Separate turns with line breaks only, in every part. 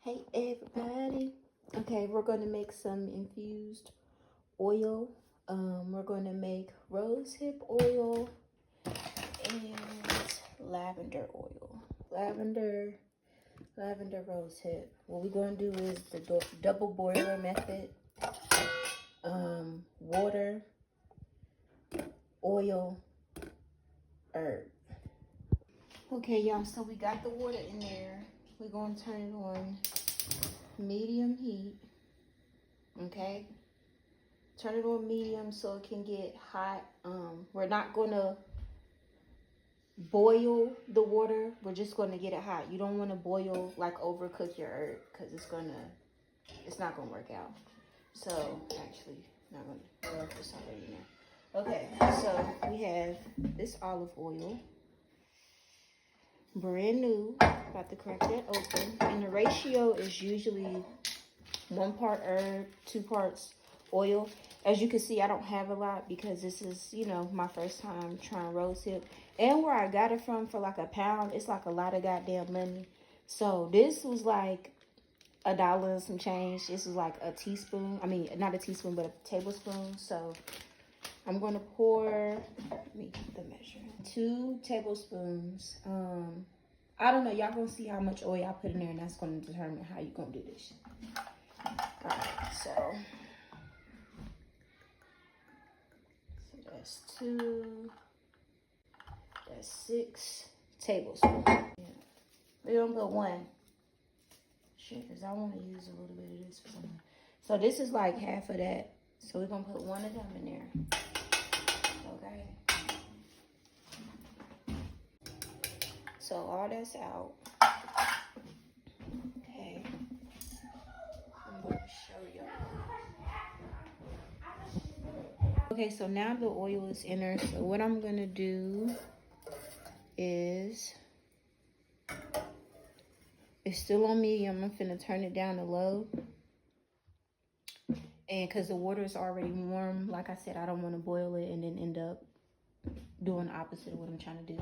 Hey everybody. Okay, we're going to make some infused oil. We're going to make rosehip oil and lavender oil. Lavender rosehip. What we're going to do is the double boiler method. Water, oil, herb. Okay, y'all, so we got the water in there. We're going to turn it on medium heat. Okay, turn it on medium so it can get hot. We're not going to boil the water. We're just going to get it hot. You don't want to boil, like overcook your herb, because it's not going to work out. So actually, not going to, well, it's already in there. Okay, so we have this olive oil, brand new. About to crack that open, and the ratio is usually 1 part herb, 2 parts oil. As you can see, I don't have a lot because this is, you know, my first time trying rosehip. And where I got it from for like £1, it's like a lot of goddamn money. So this was like $1 and some change. This is like a teaspoon. I mean, not a teaspoon, but a tablespoon. So I'm going to pour, let me get the measure, 2 tablespoons. I don't know. Y'all going to see how much oil I put in there, and that's going to determine how you're going to do this. Alright, so that's 2, that's 6 tablespoons. Yeah. We're gonna put 1. Shit, because I want to use a little bit of this for something. So this is like half of that. So we're gonna put 1 of them in there. Okay. So all that's out. Okay. I'm gonna show you. Okay, so now the oil is in there. So what I'm gonna do is, it's still on medium. I'm finna turn it down to low. And because the water is already warm, like I said, I don't want to boil it and then end up doing the opposite of what I'm trying to do.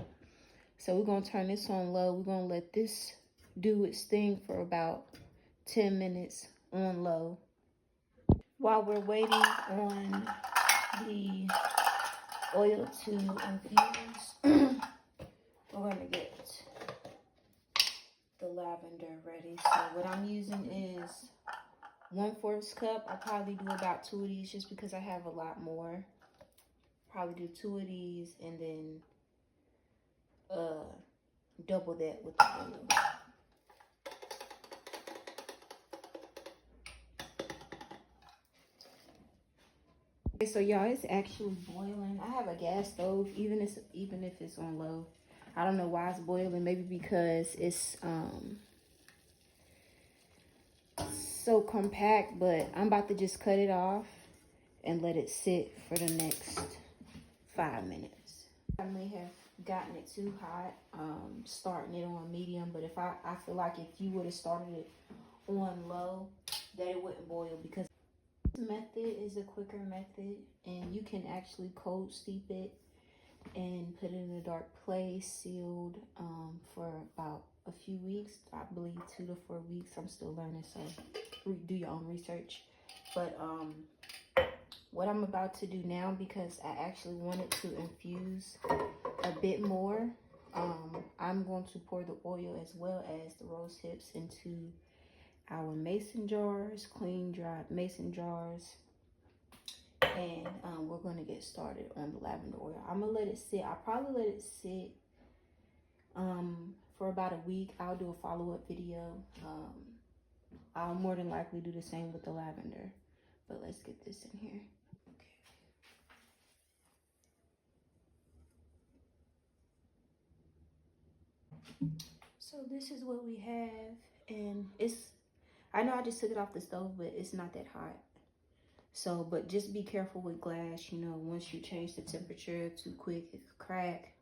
So we're gonna turn this on low. We're gonna let this do its thing for about 10 minutes on low. While we're waiting on the oil to infuse, we're gonna get the lavender ready. So what I'm using is 1/4 cup. I probably do about 2 of these just because I have a lot more. Probably do 2 of these and then double that with the oil. Okay, so y'all, it's actually boiling. I have a gas stove, even if it's on low. I don't know why it's boiling. Maybe because it's so compact, but I'm about to just cut it off and let it sit for the next 5 minutes. I may have gotten it too hot, starting it on medium, but if I feel like if you would have started it on low, that it wouldn't boil, because this method is a quicker method, and you can actually cold steep it and put it in a dark place, sealed, for about a few weeks. I believe 2 to 4 weeks. I'm still learning, so do your own research. But what I'm about to do now, because I actually wanted to infuse a bit more, I'm going to pour the oil as well as the rose hips into our mason jars, clean dried mason jars, and we're going to get started on the lavender oil. I'm gonna let it sit. I'll probably let it sit for about a week. I'll do a follow-up video. I'll more than likely do the same with the lavender, but let's get this in here. So this is what we have, and I know I just took it off the stove, but it's not that hot. So, but just be careful with glass, you know, once you change the temperature too quick, it could crack.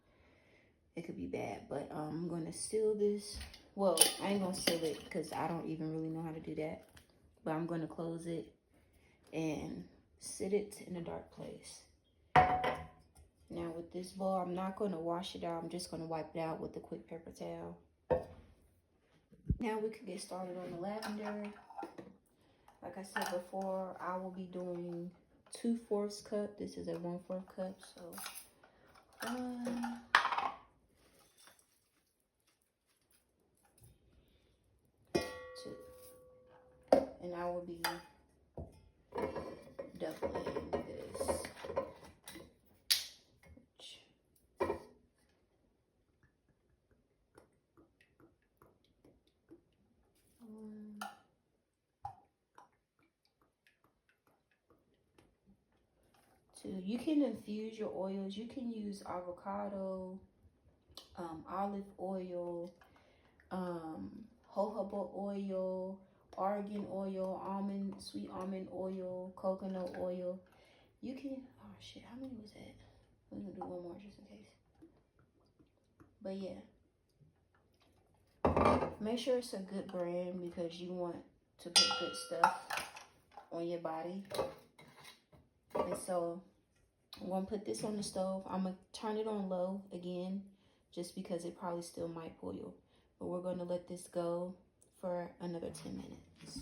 It could be bad. But I'm going to seal this. Well, I ain't going to seal it because I don't even really know how to do that. But I'm going to close it and sit it in a dark place. Now with this bowl, I'm not going to wash it out. I'm just going to wipe it out with a quick paper towel. Now we can get started on the lavender. Like I said before, I will be doing 2/4 cup. This is a 1/4 cup, so 1, 2, and I will be doubling this. You can infuse your oils. You can use avocado, olive oil, jojoba oil, argan oil, sweet almond oil, coconut oil. You can, oh shit, how many was that? We're gonna do one more just in case. But yeah, make sure it's a good brand because you want to put good stuff on your body. And so I'm gonna put this on the stove. I'm gonna turn it on low again, just because it probably still might boil. But we're gonna let this go for another 10 minutes.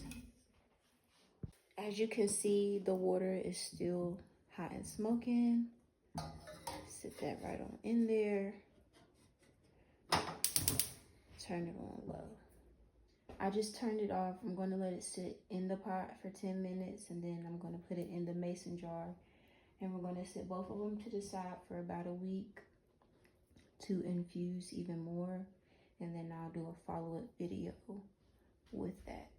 As you can see, the water is still hot and smoking. Sit that right on in there. Turn it on low. I just turned it off. I'm gonna let it sit in the pot for 10 minutes, and then I'm gonna put it in the mason jar. And we're gonna set both of them to the side for about a week to infuse even more. And then I'll do a follow-up video with that.